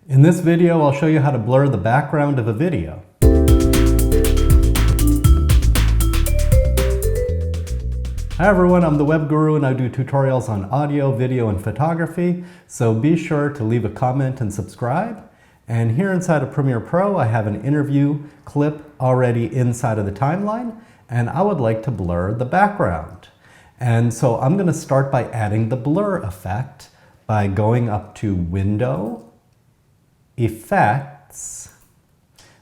In this video, I'll show you how to blur the background of a video. Hi everyone, I'm the Web Guru and I do tutorials on audio, video, and photography, so be sure to leave a comment and subscribe. And here inside of Premiere Pro, I have an interview clip already inside of the timeline, and I would like to blur the background. And so I'm going to start by adding the blur effect by going up to Window, Effects,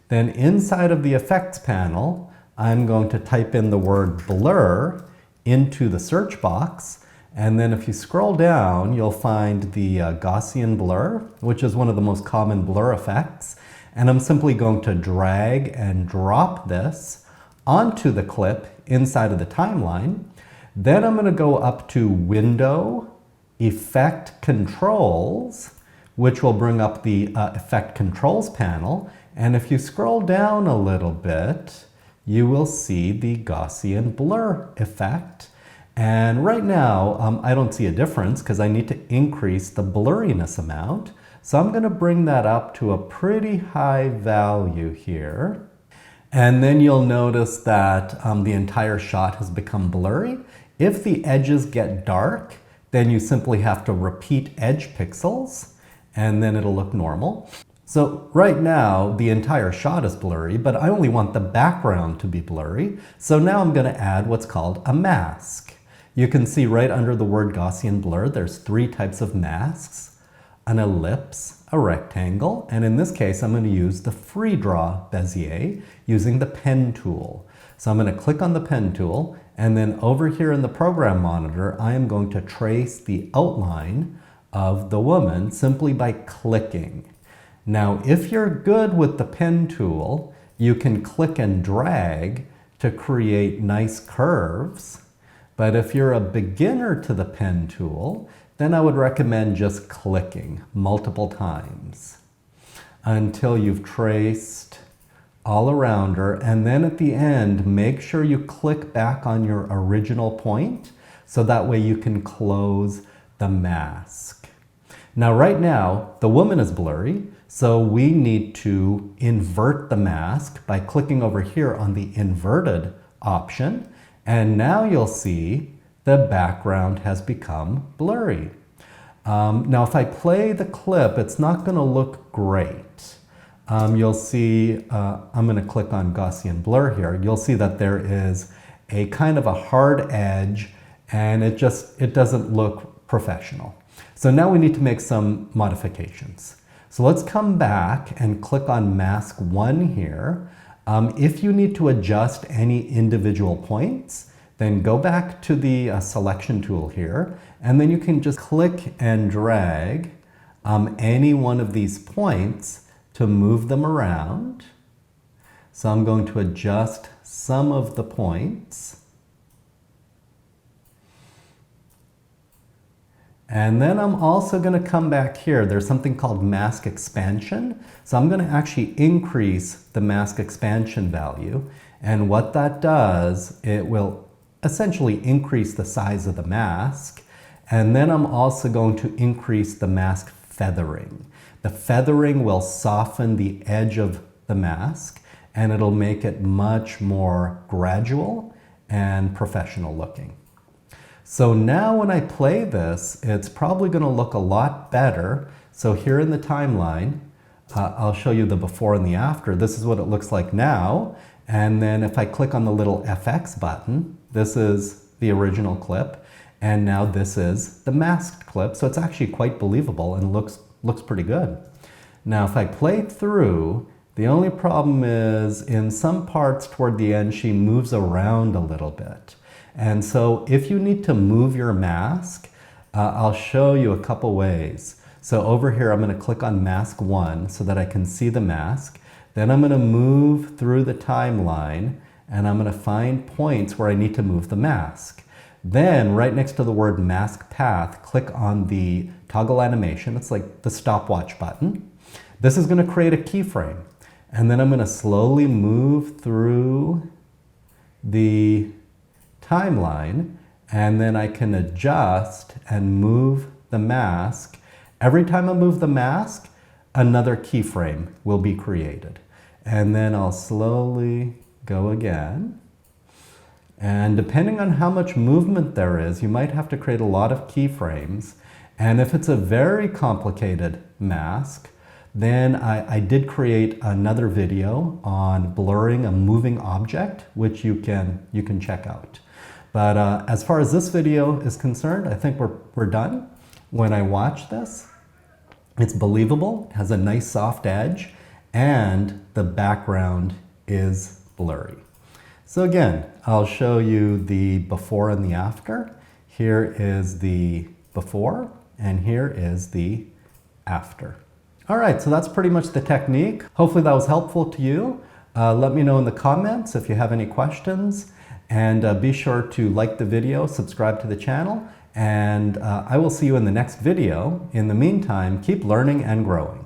then inside of the Effects panel, I'm going to type in the word blur into the search box, and then if you scroll down, you'll find the Gaussian Blur, which is one of the most common blur effects, and I'm simply going to drag and drop this onto the clip inside of the timeline. Then I'm going to go up to Window, Effect Controls, which will bring up the Effect Controls panel. And if you scroll down a little bit, you will see the Gaussian Blur effect. And right now, I don't see a difference because I need to increase the blurriness amount. So I'm going to bring that up to a pretty high value here. And then you'll notice that the entire shot has become blurry. If the edges get dark, then you simply have to repeat edge pixels, and then it'll look normal. So right now, the entire shot is blurry, but I only want the background to be blurry. So now I'm going to add what's called a mask. You can see right under the word Gaussian Blur, there's three types of masks: an ellipse, a rectangle, and in this case, I'm going to use the free draw Bezier using the pen tool. So I'm going to click on the pen tool, and then over here in the program monitor, I am going to trace the outline of the woman simply by clicking. Now, if you're good with the pen tool, you can click and drag to create nice curves. But if you're a beginner to the pen tool, then I would recommend just clicking multiple times until you've traced all around her. And then at the end, make sure you click back on your original point so that way you can close the mask. Now, right now, the woman is blurry, so we need to invert the mask by clicking over here on the inverted option. And now you'll see the background has become blurry. Now, if I play the clip, it's not going to look great. You'll see, I'm going to click on Gaussian Blur here. You'll see that there is a kind of a hard edge, and it doesn't look professional. So now we need to make some modifications. So let's come back and click on Mask 1 here. If you need to adjust any individual points, then go back to the selection tool here, and then you can just click and drag any one of these points to move them around. So I'm going to adjust some of the points. And then I'm also going to come back here. There's something called mask expansion. So I'm going to actually increase the mask expansion value. And what that does, it will essentially increase the size of the mask. And then I'm also going to increase the mask feathering. The feathering will soften the edge of the mask, and it'll make it much more gradual and professional looking. So now when I play this, it's probably going to look a lot better. So here in the timeline, I'll show you the before and the after. This is what it looks like now. And then if I click on the little FX button, this is the original clip. And now this is the masked clip. So it's actually quite believable and looks pretty good. Now if I play through, the only problem is in some parts toward the end, she moves around a little bit. And so if you need to move your mask, I'll show you a couple ways. So over here, I'm going to click on Mask 1 so that I can see the mask. Then I'm going to move through the timeline, and I'm going to find points where I need to move the mask. Then right next to the word Mask Path, click on the toggle animation. It's like the stopwatch button. This is going to create a keyframe. And then I'm going to slowly move through the timeline, and then I can adjust and move the mask. Every time I move the mask, another keyframe will be created. And then I'll slowly go again. And depending on how much movement there is, you might have to create a lot of keyframes. And if it's a very complicated mask, then I did create another video on blurring a moving object, which you can check out. But as far as this video is concerned, I think we're done. When I watch this, it's believable, it has a nice soft edge, and the background is blurry. So again, I'll show you the before and the after. Here is the before, and here is the after. All right, so that's pretty much the technique. Hopefully that was helpful to you. Let me know in the comments if you have any questions, and be sure to like the video, subscribe to the channel, and I will see you in the next video. In the meantime, keep learning and growing.